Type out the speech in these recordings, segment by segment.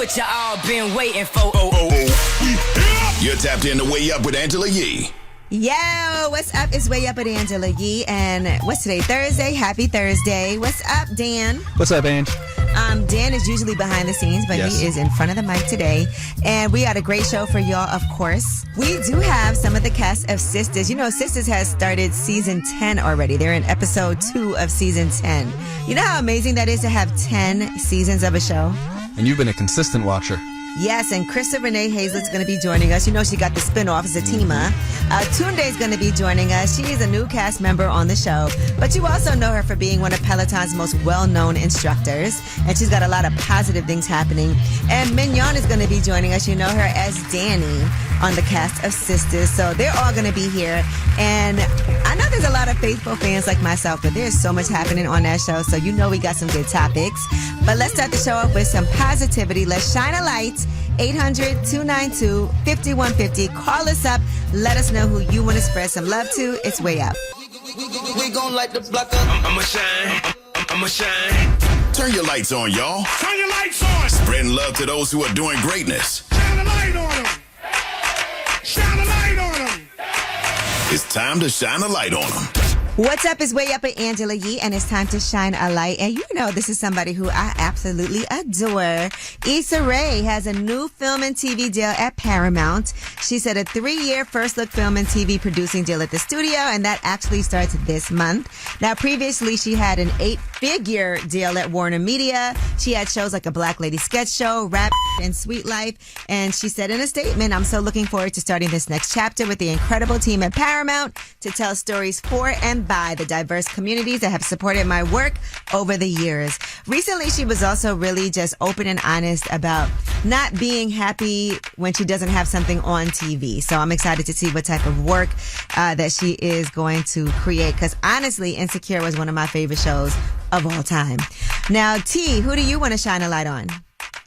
what you all been waiting for. You're tapped in to Way Up with Angela Yee. Yo, what's up? It's Way Up with Angela Yee. And what's today? Thursday. Happy Thursday. What's up, Dan? What's up, Ange? Dan is usually behind the scenes, but Yes. he is in front of the mic today. And we got a great show for y'all, of course. We do have some of the cast of Sistas. You know, Sistas has started season 10 already. They're in episode 2 of season 10. You know how amazing that is to have 10 seasons of a show? And you've been a consistent watcher. Yes, and Krista Renee Hazlett's going to be joining us. You know she got the spinoff, Zatima. Tunde is going to be joining us. She is a new cast member on the show, but you also know her for being one of Peloton's most well-known instructors, and she's got a lot of positive things happening. And Mignon is going to be joining us. You know her as Danny on the cast of Sistas, so they're all going to be here. And I know there's a lot of faithful fans like myself, but there's so much happening on that show, so you know we got some good topics. But let's start the show off with some positivity. Let's shine a light. 800-292-5150. Call us up. Let us know who you want to spread some love to. It's Way Up. We gon' light the block up. I'ma shine. I'ma shine. Turn your lights on, y'all. Turn your lights on. Spreading love to those who are doing greatness. Shine a light on them. Shine a light on them. It's time to shine a light on them. What's up? It's Way Up with Angela Yee, and it's time to shine a light. And you know this is somebody who I absolutely adore. Issa Rae has a new film and TV deal at Paramount. She said a 3-year first look film and TV producing deal at the studio, and that actually starts this month. Now, previously, she had an 8-figure deal at Warner Media. She had shows like A Black Lady Sketch Show, Rap, and Sweet Life. And she said in a statement, I'm so looking forward to starting this next chapter with the incredible team at Paramount to tell stories for and by the diverse communities that have supported my work over the years. Recently, she was also really just open and honest about not being happy when she doesn't have something on TV. So I'm excited to see what type of work that she is going to create. Because honestly, Insecure was one of my favorite shows of all time. Now, T, who do you want to shine a light on?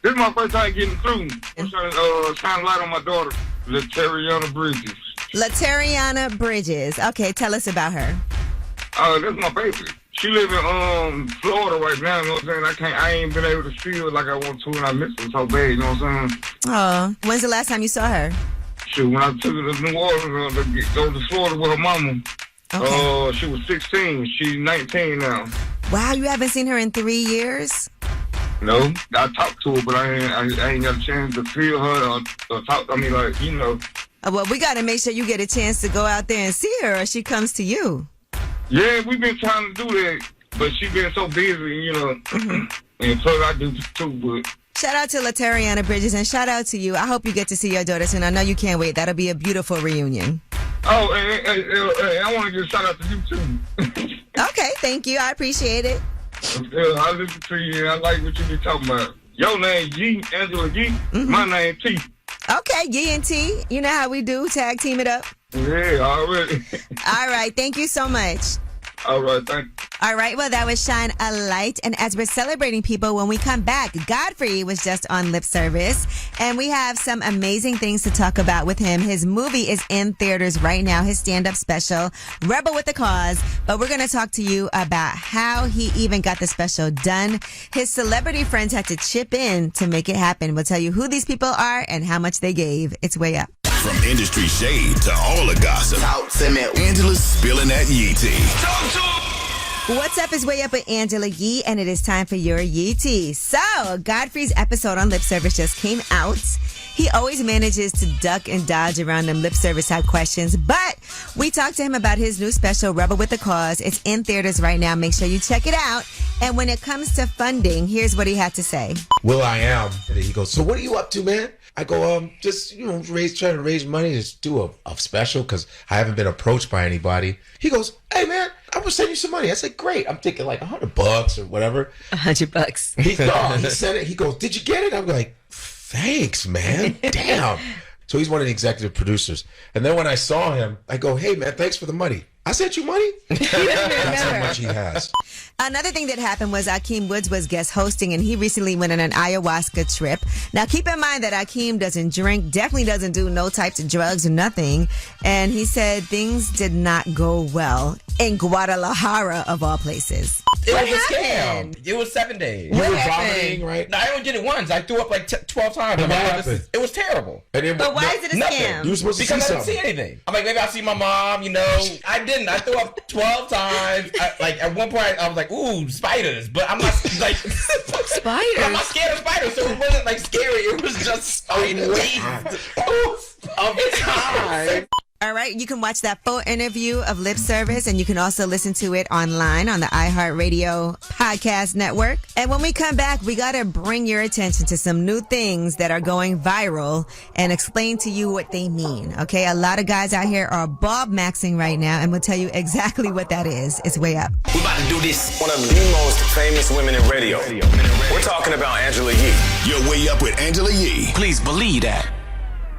This is my first time getting through. I'm trying to shine a light on my daughter, Latariana Bridges. Latariana Bridges. Okay, tell us about her. That's my baby. She live in Florida right now, you know what I'm saying? I ain't been able to see her like I want to, and I miss her so bad, you know what I'm saying? Oh, when's the last time you saw her? Shoot, when I took her to New Orleans to go to Florida with her mama, Okay. she was 16. She's 19 now. Wow, you haven't seen her in 3 years? No, I talked to her, but I ain't got a chance to feel her or talk. I mean, like, you know. Well, we got to make sure you get a chance to go out there and see her, or she comes to you. Yeah, we've been trying to do that, but she been so busy, you know. And plus I do too, but. Shout out to Latariana Bridges, and shout out to you. I hope you get to see your daughter soon. I know you can't wait. That'll be a beautiful reunion. Oh, and I want to give a shout out to you too. Okay, thank you. I appreciate it. I listen to you, and I like what you be talking about. Your name G, Angela G. My name T. Okay, Yee and T. You know how we do. Tag team it up. Yeah, already. All right. Thank you so much. All right, thank you. All right, well, that was Shine a Light. And as we're celebrating people, when we come back, Godfrey was just on Lip Service. And we have some amazing things to talk about with him. His movie is in theaters right now, his stand-up special, Rebel with the Cause. But we're going to talk to you about how he even got the special done. His celebrity friends had to chip in to make it happen. We'll tell you who these people are and how much they gave. It's Way Up. From industry shade to all the gossip, Angela's spilling that Yee tea. What's up? Is Way Up with Angela Yee, and it is time for your Yee tea. So, Godfrey's episode on lip service just came out. He always manages to duck and dodge around them lip service type questions, but we talked to him about his new special, Rebel with the Cause. It's in theaters right now. Make sure you check it out. And when it comes to funding, here's what he had to say. Will.i.am. And he goes, so what are you up to, man? I go, just, trying to raise money to do a special because I haven't been approached by anybody. He goes, hey, man, I'm going to send you some money. I said, great. I'm thinking like $100 or whatever. $100. He said it. He goes, did you get it? I'm like, thanks, man. Damn. So he's one of the executive producers. And then when I saw him, I go, hey, man, thanks for the money. I sent you money? That's how much he has. Another thing that happened was Akeem Woods was guest hosting, and he recently went on an ayahuasca trip. Now, keep in mind that Akeem doesn't drink, definitely doesn't do no types of drugs or nothing. And he said things did not go well. in Guadalajara, of all places. It What was a happened? scam. It was 7 days. You What were happened? vomiting, right? No, I only did it once. I threw up like 12 times. And what It happened? it was terrible. And then, But why is it a Nothing. scam? You were supposed to Because see I didn't see something. anything. I'm like, maybe I'll see my mom, you know. I didn't. I threw up 12 times. Like, at one point, I was like, ooh, spiders. But I'm not, like... Spiders? I'm not scared of spiders, so it wasn't, like, scary. It was just spiders. Of time. All right, you can watch that full interview of Lip Service, and you can also listen to it online on the iHeartRadio podcast network. And when we come back, we got to bring your attention to some new things that are going viral and explain to you what they mean. Okay, a lot of guys out here are bulb maxing right now, and we'll tell you exactly what that is. It's way up. We about to do this. One of the most famous women in radio. We're talking about Angela Yee. You're way up with Angela Yee. Please believe that.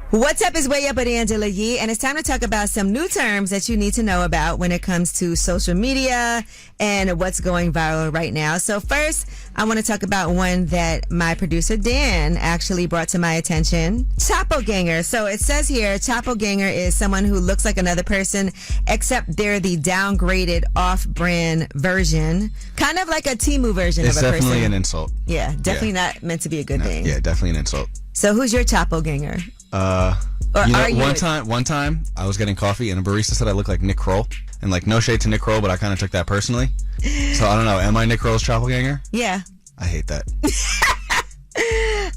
What's up is way up with Angela Yee, and it's time to talk about some new terms that you need to know about when it comes to social media and what's going viral right now. So first, I want to talk about one that my producer Dan actually brought to my attention. Chapoganger. So it says here, Chapoganger is someone who looks like another person, except they're the downgraded off-brand version. Kind of like a Temu version It's of a person. definitely an insult. Yeah, definitely not meant to be a good thing. Yeah, definitely an insult. So who's your Chapoganger? Or You know, are you one time I was getting coffee and a barista said I look like Nick Kroll, and like no shade to Nick Kroll, but I kind of took that personally. So I don't know. Am I Nick Kroll's Chappelganger? Yeah. I hate that.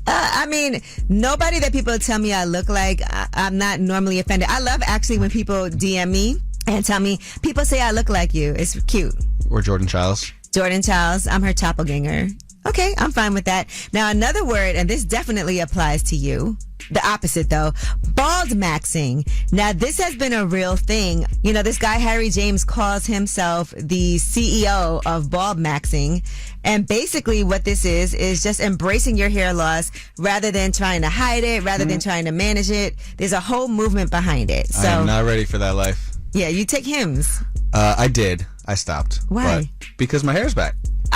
I mean, nobody that people tell me I look like, I'm not normally offended. I love actually when people DM me and tell me, people say I look like you. It's cute. Or Jordan Childs. Jordan Childs, I'm her Chappelganger. Okay, I'm fine with that. Now, another word, and this definitely applies to you. The opposite, though. Bald maxing. Now, this has been a real thing. You know, this guy, Harry James, calls himself the CEO of bald maxing. And basically what this is just embracing your hair loss rather than trying to hide it, rather than trying to manage it. There's a whole movement behind it. So, I am not ready for that life. yeah, you take Hims. I did. I stopped. Why? But because my hair's back.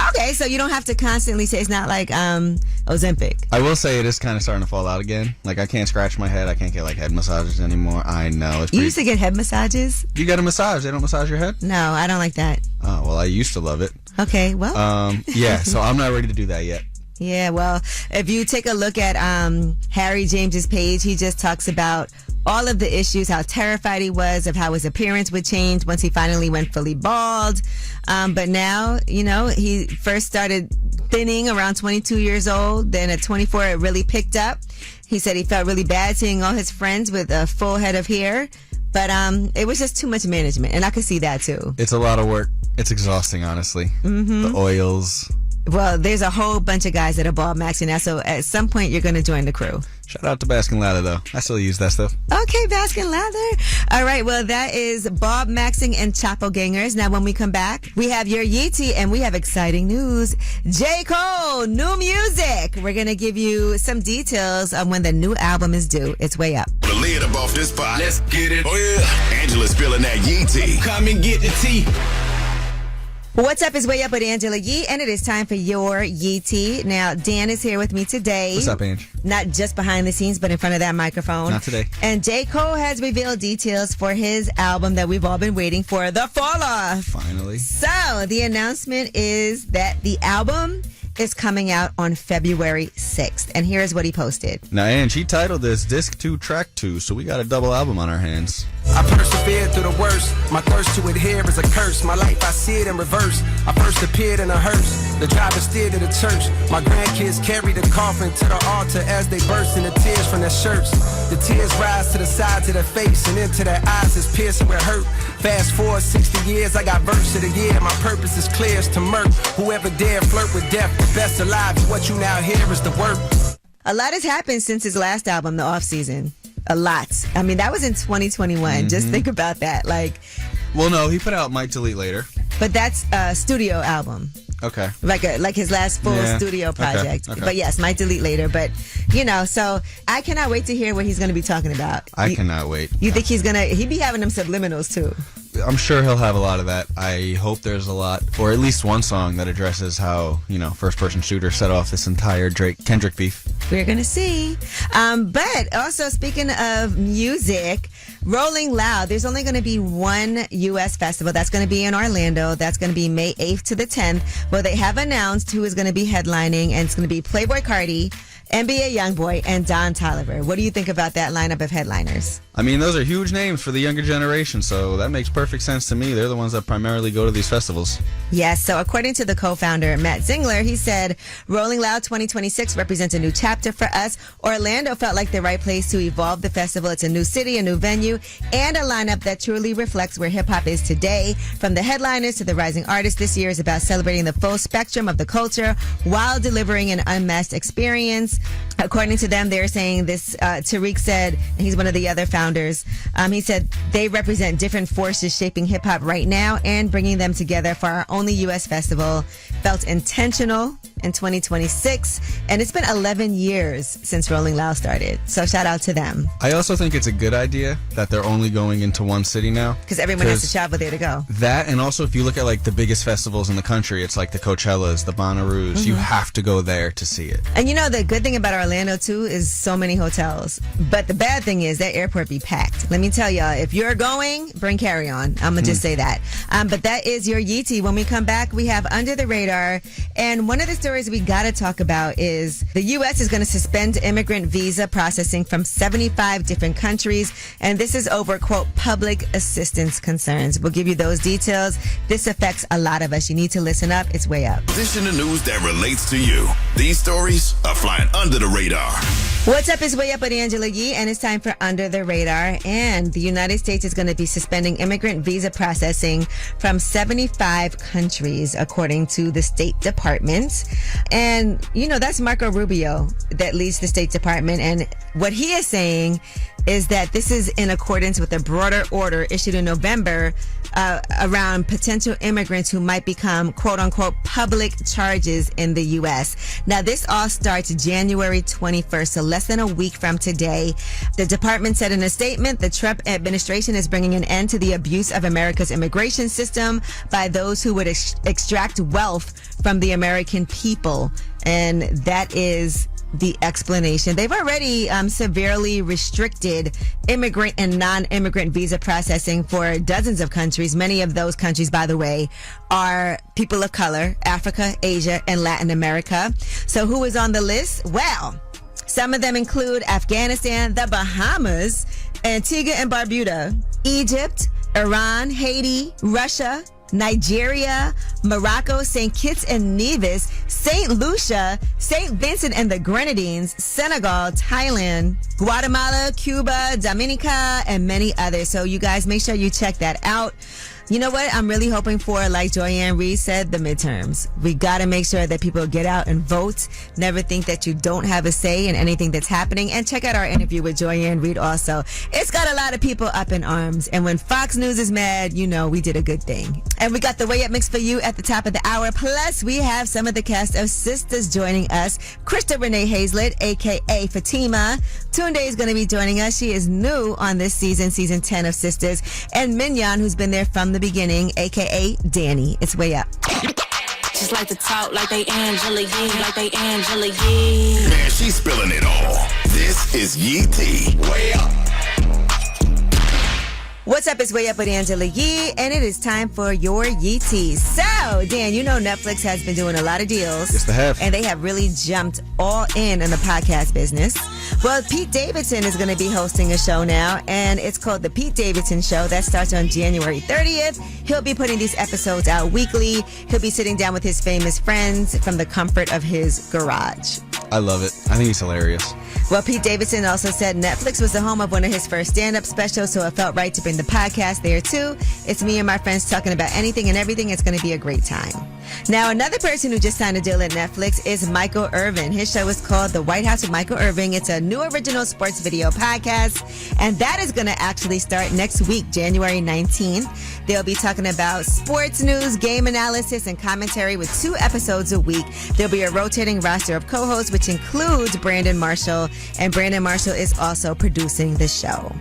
Okay, so you don't have to constantly say it's not like Ozempic. I will say it is kind of starting to fall out again. Like I can't scratch my head. I can't get like head massages anymore. I know. It's You pretty... used to get head massages? You get a massage. They don't massage your head? No, I don't like that. Oh, well, I used to love it. Okay, well. Yeah, so I'm not ready to do that yet. Yeah, well, if you take a look at Harry James's page, he just talks about all of the issues, how terrified he was of how his appearance would change once he finally went fully bald. But now, you know, he first started thinning around 22 years old. Then at 24, it really picked up. He said he felt really bad seeing all his friends with a full head of hair. But it was just too much management, and I could see that too. It's a lot of work. It's exhausting, honestly. Mm-hmm. The oils. Well, there's a whole bunch of guys that are bald maxing now, so at some point you're going to join the crew. Shout out to Baskin Lather, though. I still use that stuff. Okay, Baskin Lather. All right, well, that is Bob Maxing and Chappelgangers. Now, when we come back, we have your Yeetie, and we have exciting news. J. Cole, new music. We're going to give you some details on when the new album is due. It's way up. The lid up off this pot. Let's get it. Oh, yeah. Angela's spilling that Yee tea. Come and get the tea. What's up is way up with Angela Yee, and it is time for your Yeetie. Now, Dan is here with me today. What's up, Ange? Not just behind the scenes, but in front of that microphone. Not today. And J. Cole has revealed details for his album that we've all been waiting for, The Fall Off. Finally. So, the announcement is that the album is coming out on February 6th. And here's what he posted. Now, Ange, he titled this Disc 2, Track 2, so we got a double album on our hands. I persevered through the worst. My thirst to adhere is a curse. My life, I see it in reverse. I first appeared in a hearse. The driver steered to the church. My grandkids carry the coffin to the altar as they burst into tears from their shirts. The tears rise to the sides of their face and into their eyes is piercing with hurt. Fast forward 60 years, I got verse of the year. My purpose is clear as to murk. Whoever dare flirt with death, the best alive. What you now hear is the work. A lot has happened since his last album, The Off Season. A lot. I mean, that was in 2021. Mm-hmm. Just think about that. Like, Well, no, he put out Might Delete Later. but that's a studio album. Okay. Like his last full Yeah. studio project. Okay. But yes, might delete later. But, you know, so I cannot wait to hear what he's going to be talking about. I cannot wait. You think he be having them subliminals too? I'm sure he'll have a lot of that. I hope there's a lot, or at least one song that addresses how, you know, first-person shooter set off this entire Kendrick beef. We're going to see. But also, speaking of music, Rolling Loud, there's only going to be one U.S. festival. That's going to be in Orlando. That's going to be May 8th to the 10th. Well, they have announced who is going to be headlining, and it's going to be Playboi Carti, NBA Youngboy, and Don Toliver. What do you think about that lineup of headliners? I mean, those are huge names for the younger generation, so that makes perfect sense to me. They're the ones that primarily go to these festivals. Yes, so according to the co-founder, Matt Zingler, he said, Rolling Loud 2026 represents a new chapter for us. Orlando felt like the right place to evolve the festival. It's a new city, a new venue, and a lineup that truly reflects where hip-hop is today. From the headliners to the rising artists, this year is about celebrating the full spectrum of the culture while delivering an unmatched experience. According to them, they're saying this, Tariq said, and he's one of the other founders, he said they represent different forces shaping hip-hop right now and bringing them together for our only U.S. festival. Felt intentional in 2026, and it's been 11 years since Rolling Loud started, so shout out to them. I also think it's a good idea that they're only going into one city now. Because everyone has to travel there to go. That, and also if you look at like the biggest festivals in the country, it's like the Coachellas, the Bonnaroo's, you have to go there to see it. And you know, the good thing about Orlando too is so many hotels, but the bad thing is that airport be packed. Let me tell y'all, if you're going, bring carry-on. I'm gonna just say that. But that is your Yeetie. When we come back, we have Under the Radar, and one of the stories we gotta talk about is the U.S. is gonna suspend immigrant visa processing from 75 different countries, and this is over, quote, public assistance concerns. We'll give you those details. This affects a lot of us. You need to listen up. It's way up. This in the news that relates to you. These stories are flying under the radar. What's up? It's Way Up with Angela Yee, and it's time for Under the Radar. And the United States is going to be suspending immigrant visa processing from 75 countries, according to the State Department. And, you know, that's Marco Rubio that leads the State Department. And what he is saying is that this is in accordance with a broader order issued in November around potential immigrants who might become, quote unquote, public charges in the U.S. Now, this all starts January 21st, so less than a week from today. The department said in a statement, the Trump administration is bringing an end to the abuse of America's immigration system by those who would extract wealth from the American people. And that is the explanation. They've already severely restricted immigrant and non-immigrant visa processing for dozens of countries. Many of those countries, by the way, are people of color, Africa, Asia, and Latin America. So who is on the list? Well, some of them include Afghanistan, the Bahamas, Antigua and Barbuda, Egypt, Iran, Haiti, Russia, Nigeria, Morocco, St. Kitts and Nevis, St. Lucia, St. Vincent and the Grenadines, Senegal, Thailand, Guatemala, Cuba, Dominica, and many others. So you guys make sure you check that out. You know what? I'm really hoping for, like Joyanne Reed said, the midterms. We got to make sure that people get out and vote. Never think that you don't have a say in anything that's happening. And check out our interview with Joyanne Reed also. It's got a lot of people up in arms. And when Fox News is mad, you know we did a good thing. And we got the Way Up mix for you at the top of the hour. Plus, we have some of the cast of Sistas joining us. Krista Renee Hazlett, a.k.a. Fatima. Tunde is going to be joining us. She is new on this season 10 of Sistas. And Mignon, who's been there from the beginning, aka Danny. It's Way Up. Just like to talk like they Angela Yee, like they Angela Yee. Man, she's spilling it all. This is Yee T. Way Up. What's up? It's Way Up with Angela Yee, and it is time for your Yee Tea. So, Dan, you know Netflix has been doing a lot of deals. Yes, they have. And they have really jumped all in the podcast business. Well, Pete Davidson is going to be hosting a show now, and it's called The Pete Davidson Show. That starts on January 30th. He'll be putting these episodes out weekly. He'll be sitting down with his famous friends from the comfort of his garage. I love it. I think he's hilarious. Well, Pete Davidson also said Netflix was the home of one of his first stand-up specials, so it felt right to bring the podcast there too. It's me and my friends talking about anything and everything. It's going to be a great time. Now, another person who just signed a deal at Netflix is Michael Irvin. His show is called The White House with Michael Irvin. It's a new original sports video podcast, and that is going to actually start next week, January 19th. They'll be talking about sports news, game analysis, and commentary with 2 episodes a week. There'll be a rotating roster of co-hosts, which includes Brandon Marshall, and Brandon Marshall is also producing the show.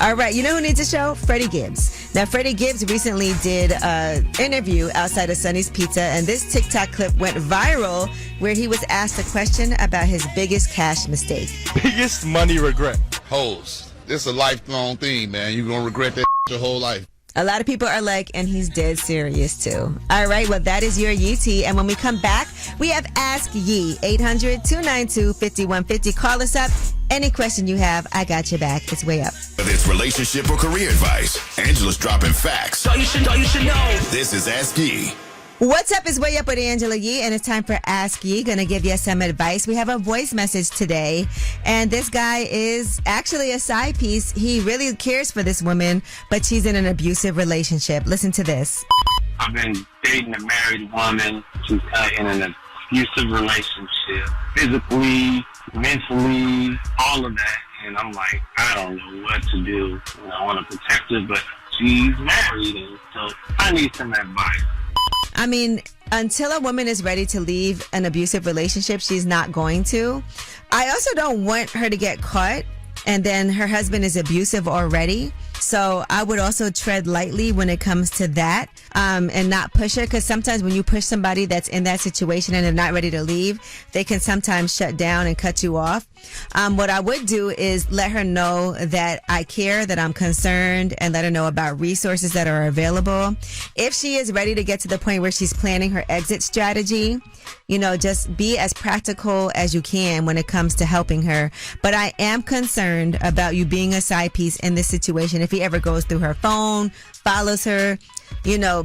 All right, you know who needs a show? Freddie Gibbs. Now, Freddie Gibbs recently did an interview outside of Sonny's Pizza, and this TikTok clip went viral where he was asked a question about his biggest cash mistake. Biggest money regret. Hoes. This is a lifelong thing, man. You're going to regret that your whole life. A lot of people are like, and he's dead serious too. All right, well, that is your Yee tea. And when we come back, we have Ask Yee, 800-292-5150. Call us up. Any question you have, I got your back. It's Way Up. Whether it's relationship or career advice, Angela's dropping facts. So you should know. This is Ask Yee. What's up is Way Up with Angela Yee, and it's time for Ask Yee. Gonna give you some advice. We have a voice message today, and this guy is actually a side piece. He really cares for this woman, but she's in an abusive relationship. Listen to this. I've been dating a married woman. She's in an abusive relationship, physically, mentally, all of that. And I'm like, I don't know what to do. I want to protect her, but she's married, and so I need some advice. I mean, until a woman is ready to leave an abusive relationship, she's not going to. I also don't want her to get caught and then her husband is abusive already. So I would also tread lightly when it comes to that, and not push her, because sometimes when you push somebody that's in that situation and they're not ready to leave, they can sometimes shut down and cut you off. What I would do is let her know that I care, that I'm concerned, and let her know about resources that are available. If she is ready to get to the point where she's planning her exit strategy, just be as practical as you can when it comes to helping her. But I am concerned about you being a side piece in this situation. If he ever goes through her phone, follows her,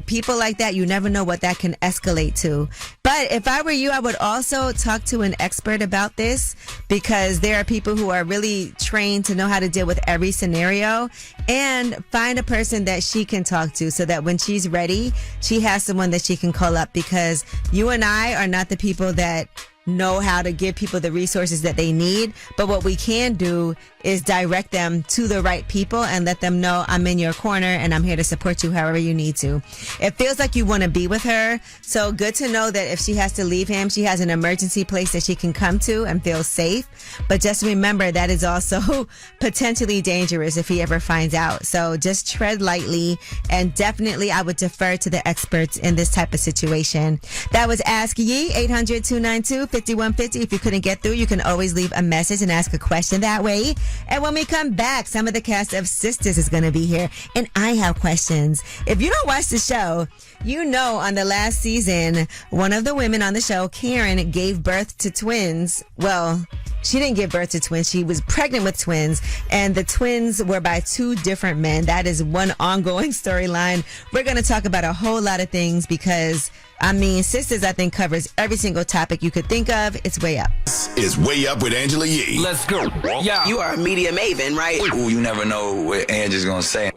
people like that, you never know what that can escalate to. But if I were you, I would also talk to an expert about this, because there are people who are really trained to know how to deal with every scenario, and find a person that she can talk to so that when she's ready, she has someone that she can call up, because you and I are not the people that know how to give people the resources that they need. But what we can do is direct them to the right people and let them know, I'm in your corner and I'm here to support you however you need to. It feels like you want to be with her. So good to know that if she has to leave him, she has an emergency place that she can come to and feel safe. But just remember, that is also potentially dangerous if he ever finds out. So just tread lightly, and definitely I would defer to the experts in this type of situation. That was Ask Yee, 800-292-5150. If you couldn't get through, you can always leave a message and ask a question that way. And when we come back, some of the cast of Sistas is going to be here, and I have questions. If you don't watch the show, on the last season, one of the women on the show, Karen, gave birth to twins. Well, she didn't give birth to twins. She was pregnant with twins, and the twins were by two different men. That is one ongoing storyline. We're going to talk about a whole lot of things, because Sistas, I think, covers every single topic you could think of. It's Way Up. This is Way Up with Angela Yee. Let's go. Yeah. You are a media maven, right? Ooh, you never know what Angela's gonna say.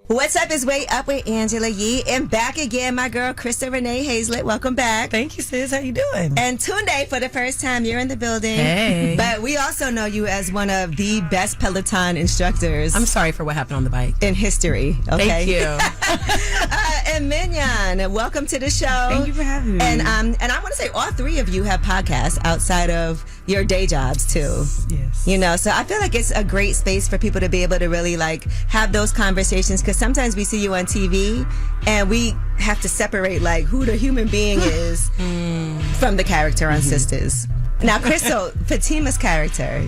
What's up is Way Up with Angela Yee, and back again, my girl, Krista Renee Hazlett. Welcome back. Thank you, sis. How you doing? And Tunde, for the first time, you're in the building. Hey. But we also know you as one of the best Peloton instructors. I'm sorry for what happened on the bike. In history. Okay. Thank you. And Mignon, welcome to the show. Thank you for having me. And I want to say all three of you have podcasts outside of your day jobs too. Yes. So I feel like it's a great space for people to be able to really have those conversations, because sometimes we see you on TV and we have to separate who the human being is from the character on Sistas. Now, Crystal, Fatima's character,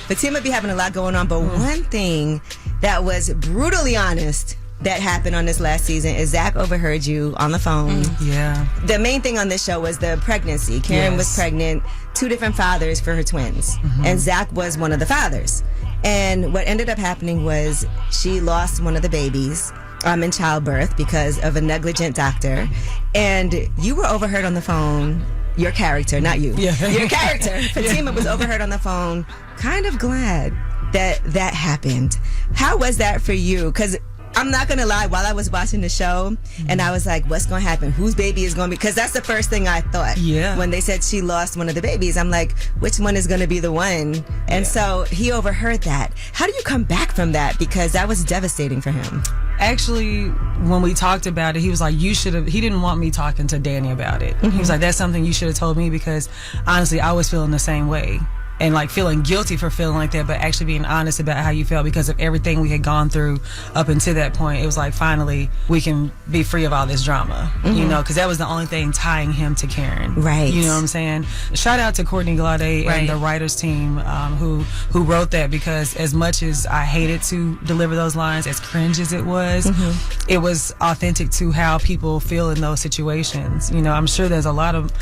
Fatima be having a lot going on, but one thing that was brutally honest that happened on this last season is Zach overheard you on the phone. Yeah. The main thing on this show was the pregnancy. Karen was pregnant, two different fathers for her twins, and Zach was one of the fathers. And what ended up happening was she lost one of the babies in childbirth because of a negligent doctor. And you were overheard on the phone. Your character, not you. Yeah. Your character, Fatima, was overheard on the phone. Kind of glad that happened. How was that for you? Because I'm not going to lie, while I was watching the show, and I was like, what's going to happen? Whose baby is going to be? Because that's the first thing I thought. Yeah. When they said she lost one of the babies, I'm like, which one is going to be the one? And so he overheard that. How do you come back from that? Because that was devastating for him. Actually, when we talked about it, he was like, he didn't want me talking to Danny about it. He was like, that's something you should have told me, because honestly, I was feeling the same way. and like feeling guilty for feeling like that, but actually being honest about how you felt because of everything we had gone through up until that point. It was like, finally, we can be free of all this drama, you know, because that was the only thing tying him to Karen. Right. You know what I'm saying? Shout out to Courtney Glade and the writers team who wrote that, because as much as I hated to deliver those lines, as cringe as it was authentic to how people feel in those situations. You know, I'm sure there's a lot of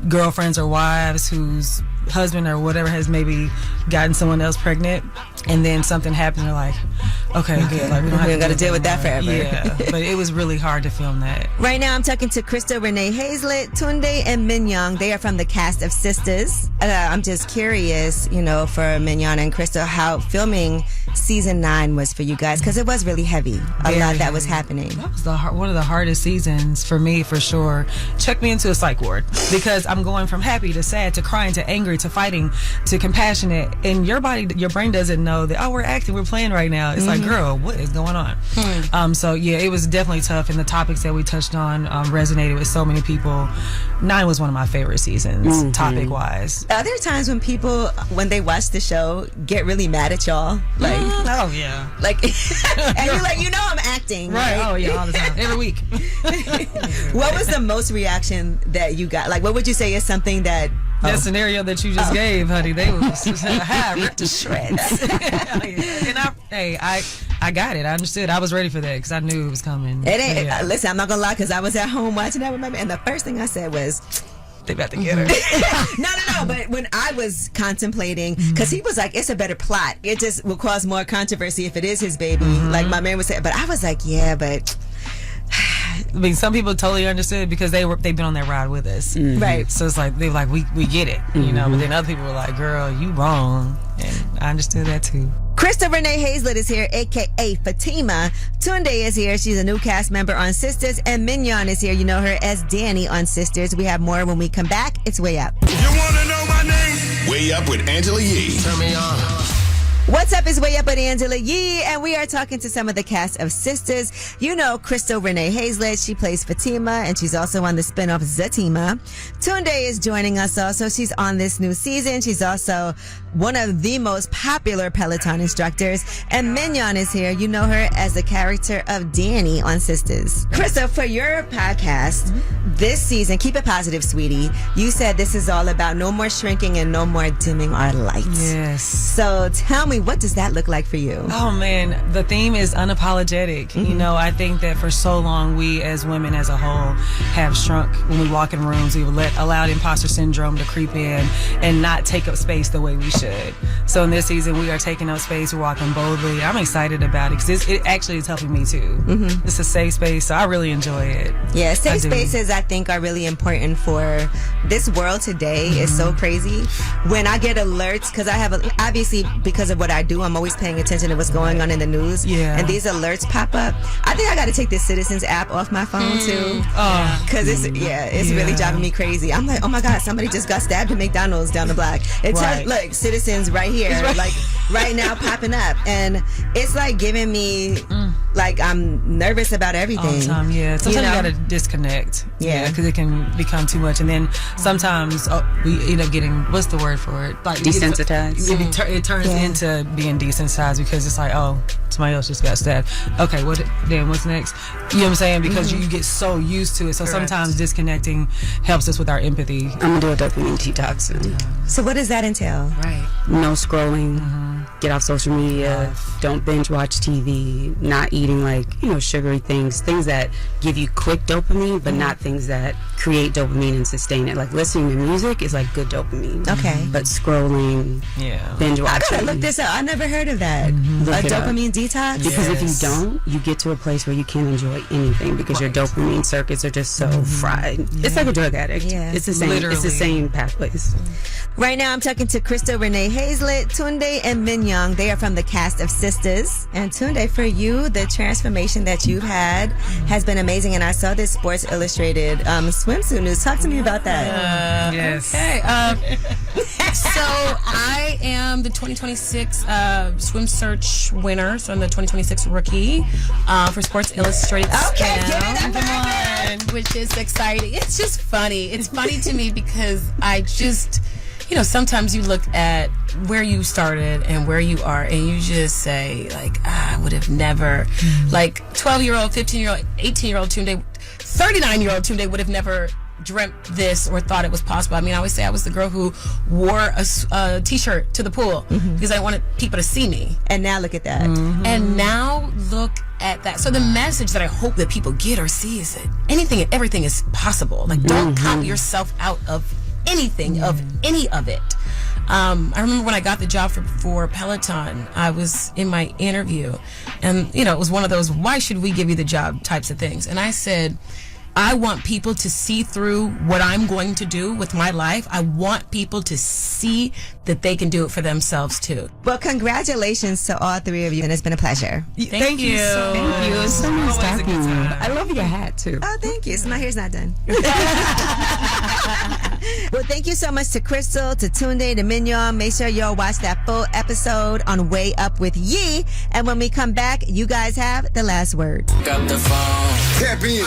girlfriends or wives whose husband or whatever has maybe gotten someone else pregnant, and then something happened. They're like, okay, good. Like, we don't got to deal with that forever. Yeah, but it was really hard to film that. Right now, I'm talking to Crystal Renee Hazlett, Tunde, and Mignon. They are from the cast of Sistas. I'm just curious, you know, for Mignon and Crystal, how filming season 9 was for you guys, because it was really heavy. A lot that was happening. That was one of the hardest seasons for me, for sure. Check me into a psych ward, because I'm going from happy to sad to crying to angry to fighting to compassionate, and your brain doesn't know that, oh, we're acting, we're playing right now. It's like, girl, what is going on? So yeah, it was definitely tough, and the topics that we touched on resonated with so many people. 9 was one of my favorite seasons, topic wise. Are there times when people, when they watch the show, get really mad at y'all? Like, oh yeah, like, and you're like, you know, I'm acting, right? Oh yeah, all the time, every week. What was the most reaction that you got? Like, what would you say is something that that scenario that you just gave, honey? They was ripped to shreds. And I got it. I understood. I was ready for that because I knew it was coming. It ain't. Listen, I'm not gonna lie, because I was at home watching that with my man, and the first thing I said was, they about to get her. No. But when I was contemplating, because he was like, it's a better plot. It just will cause more controversy if it is his baby. Like my man would say. But I was like, yeah, but. I mean, some people totally understood because they've been on that ride with us, right? So it's like they were like, we get it, you know. But then other people were like, girl, you wrong, and I understood that too. Crystal Renee Hazlett is here, aka Fatima. Tunde is here. She's a new cast member on Sistas, and Mignon is here. You know her as Danny on Sisters. We have more when we come back. It's Way Up. You wanna know my name? Way Up with Angela Yee. Turn me on. What's up? It's Way Up with Angela Yee, and we are talking to some of the cast of Sistas. You know Crystal Renee Hazlett. She plays Fatima, and she's also on the spinoff Zatima. Tunde is joining us also. She's on this new season. She's also one of the most popular Peloton instructors. And Mignon is here. You know her as the character of Danny on Sistas. Crystal, for your podcast, this season, keep it positive, sweetie. You said this is all about no more shrinking and no more dimming our lights. Yes. So tell me, what does that look like for you? Oh man, the theme is unapologetic. You know, I think that for so long we as women as a whole have shrunk. When we walk in rooms, we've allowed imposter syndrome to creep in and not take up space the way we should. So in this season, we are taking up space. We're walking boldly. I'm excited about it because it actually is helping me too. It's a safe space, so I really enjoy it. Yeah, safe spaces I think are really important for this world today. Is so crazy. When I get alerts, because I have obviously because of what I do, I'm always paying attention to what's going on in the news. Yeah. And these alerts pop up. I think I got to take this Citizens app off my phone too. Because it's really driving me crazy. I'm like, oh my God, somebody just got stabbed at McDonald's down the block. It's like Citizens right here, like right now popping up. And it's like giving me, like I'm nervous about everything. All the time, yeah. Sometimes you gotta disconnect. Yeah. Because it can become too much. And then sometimes we end up getting, what's the word for it? Like desensitized. It turns into being desensitized because it's like, oh, somebody else just got stabbed. Okay, what's next? You know what I'm saying? Because you get so used to it. So sometimes disconnecting helps us with our empathy. I'm gonna do a dopamine detox. So what does that entail? Right. No scrolling. Get off social media. Don't binge watch TV. Not eating sugary things that give you quick dopamine, but not things that create dopamine and sustain it. Like listening to music is like good dopamine. Okay. But scrolling, binge watching. I gotta look this up. I never heard of that. A dopamine detox? Because if you don't, you get to a place where you can't enjoy anything because your dopamine circuits are just so fried. It's like a drug addict. Yeah. It's the same. Literally. It's the same pathways. Right now, I'm talking to Crystal Renee Hazlett, Tunde, and Mignon. They are from the cast of Sistas. And Tunde, for you, the transformation that you've had has been amazing. And I saw this Sports Illustrated swimsuit news. Talk to me about that. Yes. Okay. So I am the 2026 Swim Search winner. So I'm the 2026 rookie for Sports Illustrated. Okay, Come on. Which is exciting. It's just funny. It's funny to me because I just... sometimes you look at where you started and where you are, and you just say, like, I would have never, like, 12-year-old, 15-year-old, 18-year-old Tunde, 39-year-old Tunde would have never dreamt this or thought it was possible. I mean, I always say I was the girl who wore a t-shirt to the pool because I wanted people to see me. And now look at that. And now look at that. So the message that I hope that people get or see is that anything and everything is possible. Like, don't count yourself out of anything, of any of it. I remember when I got the job for Peloton, I was in my interview, and, you know, it was one of those, why should we give you the job types of things. And I said, I want people to see through what I'm going to do with my life. I want people to see that they can do it for themselves too. Well, congratulations to all three of you, and it's been a pleasure. Thank you. Thank you. It's so nice talking to you. I love your hat too. Oh, thank you. So my hair's not done. Well, thank you so much to Crystal, to Tunde, to Mignon. Make sure y'all watch that full episode on Way Up with Yee. And when we come back, you guys have the last word. Got the phone. Tap in.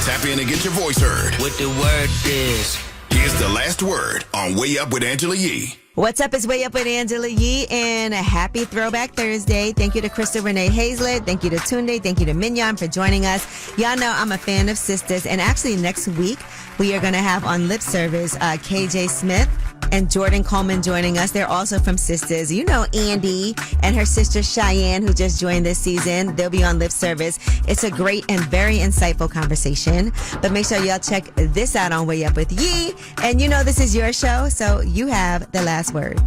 Tap in and get your voice heard. What the word is. Here's the last word on Way Up with Angela Yee. What's up? It's Way Up with Angela Yee, and a happy Throwback Thursday. Thank you to Crystal Renee Hazlett. Thank you to Tunde. Thank you to Mignon for joining us. Y'all know I'm a fan of Sistas, and actually next week we are going to have on Lip Service KJ Smith and Jordan Coleman joining us. They're also from Sistas. You know Andy and her sister Cheyenne, who just joined this season. They'll be on Lip Service. It's a great and very insightful conversation. But make sure y'all check this out on Way Up with Yee. And you know this is your show, so you have the last word.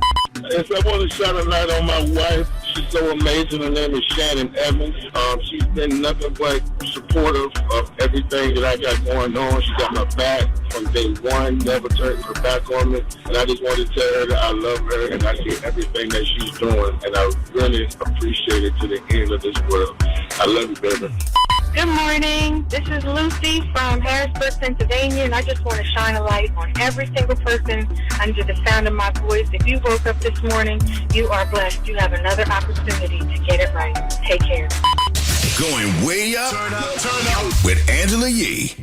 Yes, I want to shine a light on my wife. She's so amazing. Her name is Shannon Evans. She's been nothing but supportive of everything that I got going on. She got my back from day one, never turned her back on me. And I just want to tell her that I love her and I see everything that she's doing. And I really appreciate it to the end of this world. I love you, baby. Good morning. This is Lucy from Harrisburg, Pennsylvania, and I just want to shine a light on every single person under the sound of my voice. If you woke up this morning, you are blessed. You have another opportunity to get it right. Take care. Going way up, turn up with Angela Yee.